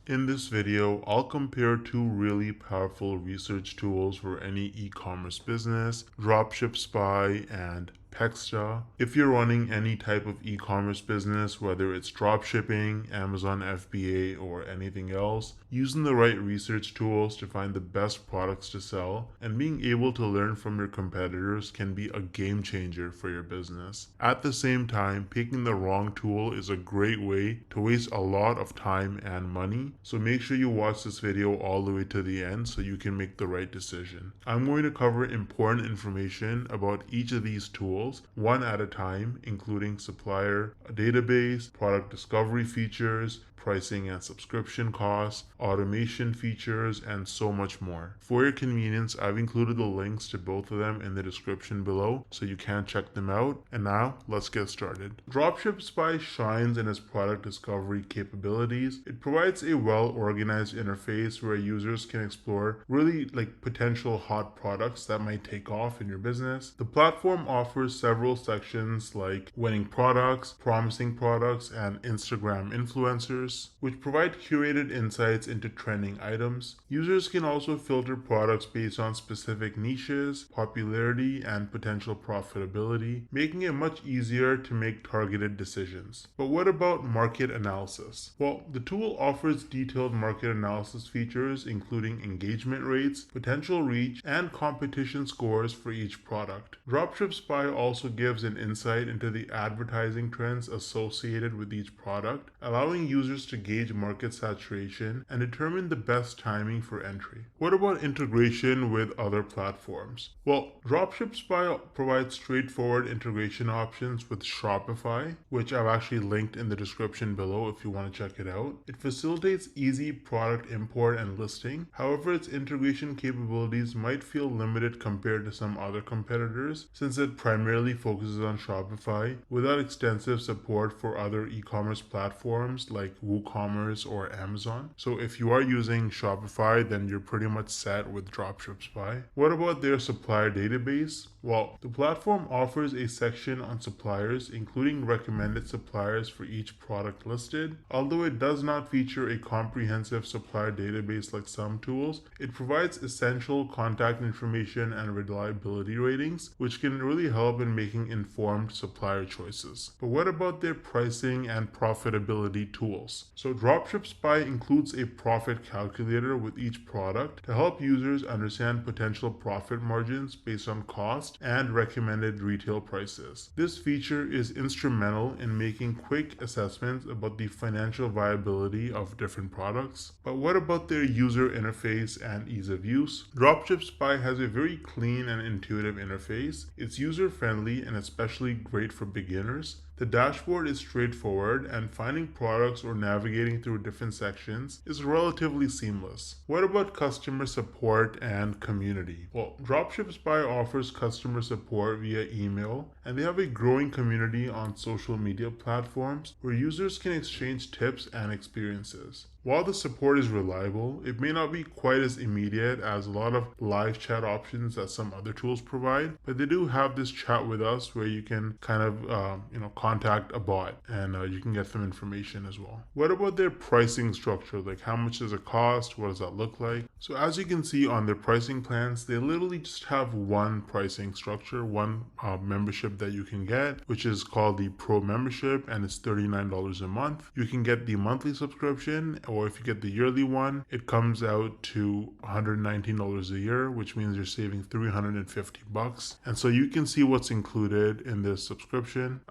In this video, I'll compare two really powerful research tools for any e-commerce business, Dropship Spy and Pexda. If you're running any type of e-commerce business, whether it's dropshipping, Amazon FBA, or anything else, using the right research tools to find the best products to sell and being able to learn from your competitors can be a game changer for your business. At the same time, picking the wrong tool is a great way to waste a lot of time and money. So make sure you watch this video all the way to the end so you can make the right decision. I'm going to cover important information about each of these tools one at a time, including supplier database, product discovery features, pricing and subscription costs, automation features, and so much more. For your convenience, I've included the links to both of them in the description below so you can check them out. And now, let's get started. Dropship Spy shines in its product discovery capabilities. It provides a well-organized interface where users can explore really potential hot products that might take off in your business. The platform offers several sections like winning products, promising products, and Instagram influencers, which provide curated insights into trending items. Users can also filter products based on specific niches, popularity, and potential profitability, making it much easier to make targeted decisions. But what about market analysis? Well, the tool offers detailed market analysis features, including engagement rates, potential reach, and competition scores for each product. Dropship Spy also gives an insight into the advertising trends associated with each product, allowing users to gauge market saturation and determine the best timing for entry. What about integration with other platforms? Well, Dropship Spy provides straightforward integration options with Shopify, which I've actually linked in the description below if you want to check it out. It facilitates easy product import and listing. However, its integration capabilities might feel limited compared to some other competitors, since it primarily focuses on Shopify without extensive support for other e-commerce platforms like WooCommerce or Amazon. So if you are using Shopify, then you're pretty much set with Dropship Spy. What about their supplier database? Well, the platform offers a section on suppliers, including recommended suppliers for each product listed. Although it does not feature a comprehensive supplier database like some tools, it provides essential contact information and reliability ratings, which can really help in making informed supplier choices. But what about their pricing and profitability tools? So Dropship Spy includes a profit calculator with each product to help users understand potential profit margins based on cost and recommended retail prices. This feature is instrumental in making quick assessments about the financial viability of different products. But what about their user interface and ease of use? Dropship Spy has a very clean and intuitive interface. It's user-friendly and especially great for beginners. The dashboard is straightforward, and finding products or navigating through different sections is relatively seamless. What about customer support and community? Well, Dropship Spy offers customer support via email, and they have a growing community on social media platforms where users can exchange tips and experiences. While the support is reliable, it may not be quite as immediate as a lot of live chat options that some other tools provide, but they do have this chat with us where you can kind of, contact a bot and you can get some information as well. What about their pricing structure? Like how much does it cost? What does that look like? So as you can see on their pricing plans, they literally just have one pricing structure, one membership that you can get, which is called the Pro membership, and it's $39 a month. You can get the monthly subscription, or if you get the yearly one, it comes out to $119 a year, which means you're saving $350. And so you can see what's included in this subscription.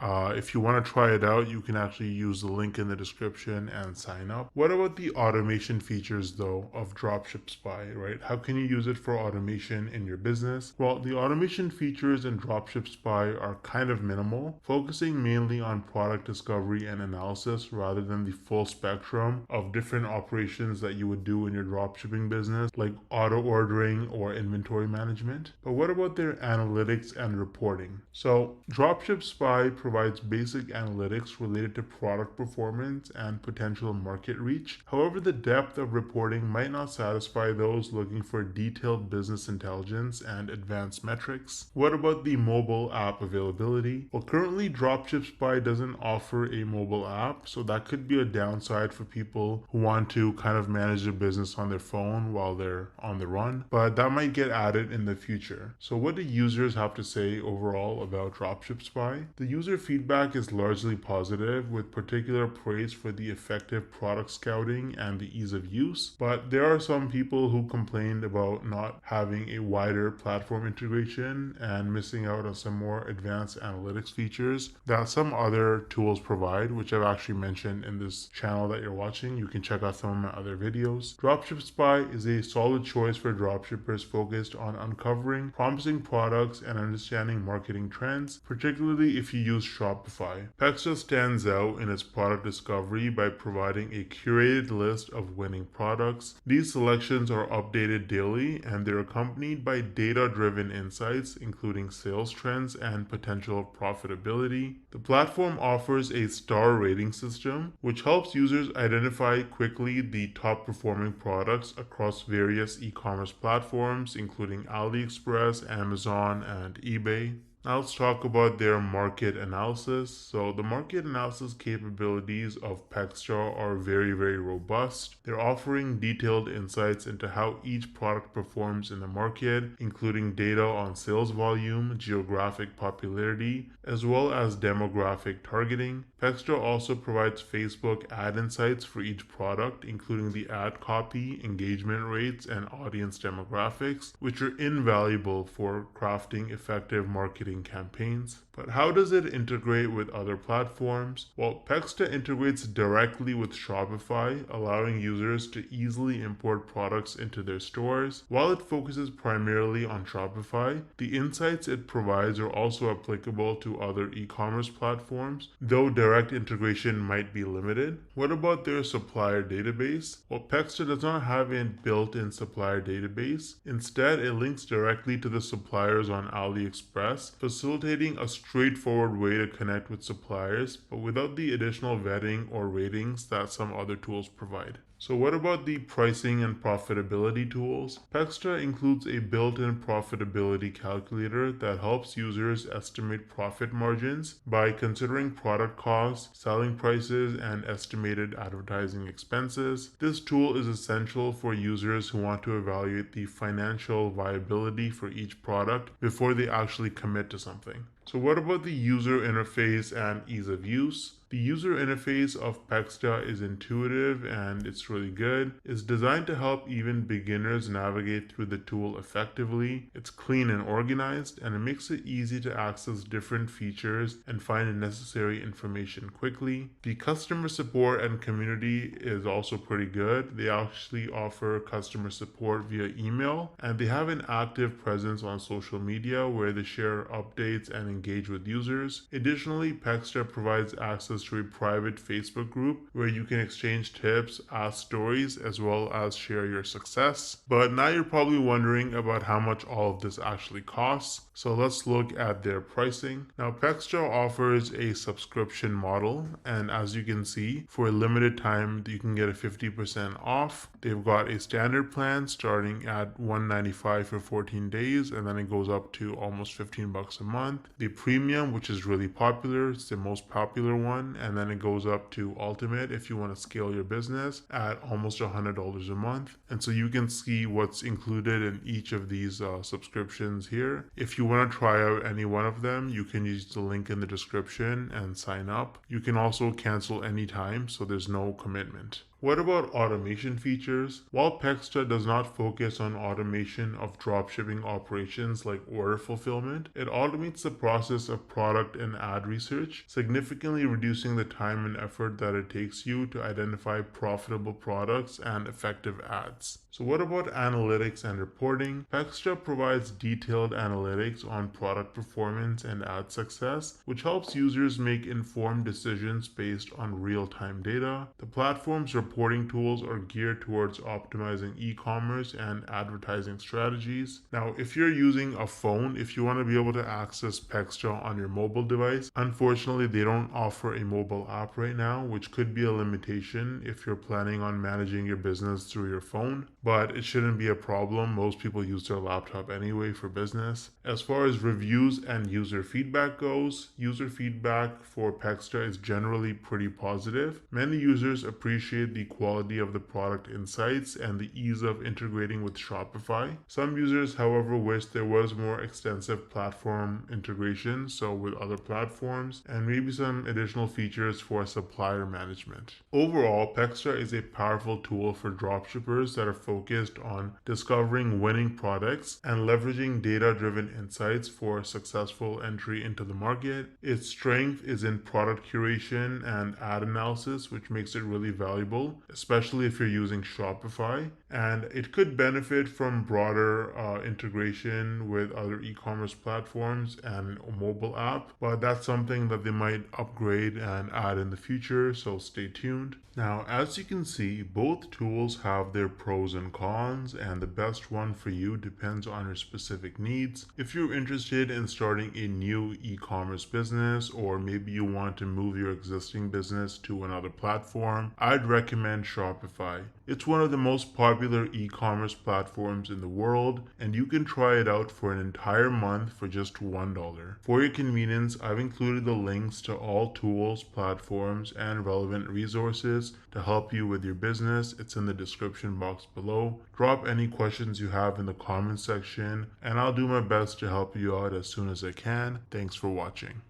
If you want to try it out, you can actually use the link in the description and sign up. What about the automation features though of Dropship Spy, right? How can you use it for automation in your business? Well, the automation features in Dropship Spy are kind of minimal, focusing mainly on product discovery and analysis rather than the full spectrum of different operations that you would do in your dropshipping business, like auto ordering or inventory management. But what about their analytics and reporting? So Dropship Spy provides basic analytics related to product performance and potential market reach. However, the depth of reporting might not satisfy those looking for detailed business intelligence and advanced metrics. What about the mobile app availability? Well, currently Dropship Spy doesn't offer a mobile app, so that could be a downside for people who want to kind of manage their business on their phone while they're on the run, but that might get added in the future. So what do users have to say overall about Dropship Spy? The user feedback is largely positive, with particular praise for the effective product scouting and the ease of use, but there are some people who complained about not having a wider platform integration and missing out on some more advanced analytics features that some other tools provide, which I've actually mentioned in this channel that you're watching. You can check out some of my other videos. Dropship Spy is a solid choice for dropshippers focused on uncovering promising products and understanding marketing trends, particularly if you use Shopify. Pexda stands out in its product discovery by providing a curated list of winning products. These selections are updated daily and they're accompanied by data-driven insights, including sales trends and potential profitability. The platform offers a star rating system, which helps users identify quickly the top performing products across various e-commerce platforms, including AliExpress, Amazon, and eBay. Now let's talk about their market analysis. So the market analysis capabilities of Pexda are very robust. They're offering detailed insights into how each product performs in the market, including data on sales volume, geographic popularity, as well as demographic targeting. Pexda also provides Facebook ad insights for each product, including the ad copy, engagement rates, and audience demographics, which are invaluable for crafting effective marketing campaigns. But how does it integrate with other platforms? Well, Pexda integrates directly with Shopify, allowing users to easily import products into their stores. While it focuses primarily on Shopify, the insights it provides are also applicable to other e-commerce platforms, though direct integration might be limited. What about their supplier database? Well, Pexda does not have a built-in supplier database. Instead, it links directly to the suppliers on AliExpress, facilitating a straightforward way to connect with suppliers, but without the additional vetting or ratings that some other tools provide. So what about the pricing and profitability tools? Pexda includes a built-in profitability calculator that helps users estimate profit margins by considering product costs, selling prices, and estimated advertising expenses. This tool is essential for users who want to evaluate the financial viability for each product before they actually commit to something. So what about the user interface and ease of use? The user interface of Pexda is intuitive and it's really good. It's designed to help even beginners navigate through the tool effectively. It's clean and organized, and it makes it easy to access different features and find the necessary information quickly. The customer support and community is also pretty good. They actually offer customer support via email, and they have an active presence on social media where they share updates and engage with users. Additionally, Pexda provides access to a private Facebook group where you can exchange tips, ask stories, as well as share your success. But now you're probably wondering about how much all of this actually costs. So let's look at their pricing. Now, Pexda offers a subscription model, and as you can see, for a limited time, you can get a 50% off. They've got a standard plan starting at $195 for 14 days, and then it goes up to almost $15 a month. The premium, which is really popular, it's the most popular one, and then it goes up to ultimate if you want to scale your business at almost $100 a month. And so you can see what's included in each of these subscriptions here. If you want to try out any one of them, you can use the link in the description and sign up. You can also cancel anytime, so there's no commitment. What about automation features? While Pexda does not focus on automation of dropshipping operations like order fulfillment, it automates the process of product and ad research, significantly reducing the time and effort that it takes you to identify profitable products and effective ads. So what about analytics and reporting? Pexda provides detailed analytics on product performance and ad success, which helps users make informed decisions based on real-time data. The platform's reporting tools are geared towards optimizing e-commerce and advertising strategies. Now, if you're using a phone, if you want to be able to access Pexda on your mobile device, unfortunately, they don't offer a mobile app right now, which could be a limitation if you're planning on managing your business through your phone, but it shouldn't be a problem. Most people use their laptop anyway for business. As far as reviews and user feedback goes, user feedback for Pexda is generally pretty positive. Many users appreciate the quality of the product insights and the ease of integrating with Shopify. Some users, however, wish there was more extensive platform integration, so with other platforms, and maybe some additional features for supplier management. Overall, Pexda is a powerful tool for dropshippers that are focused on discovering winning products and leveraging data-driven insights for successful entry into the market. Its strength is in product curation and ad analysis, which makes it really valuable, especially if you're using Shopify. And it could benefit from broader integration with other e-commerce platforms and a mobile app, but that's something that they might upgrade and add in the future, so stay tuned. Now, as you can see, both tools have their pros and cons, and the best one for you depends on your specific needs. If you're interested in starting a new e-commerce business, or maybe you want to move your existing business to another platform, I'd recommend Shopify. It's one of the most popular e-commerce platforms in the world, and you can try it out for an entire month for just $1. For your convenience, I've included the links to all tools, platforms, and relevant resources to help you with your business. It's in the description box below. Drop any questions you have in the comment section, and I'll do my best to help you out as soon as I can. Thanks for watching.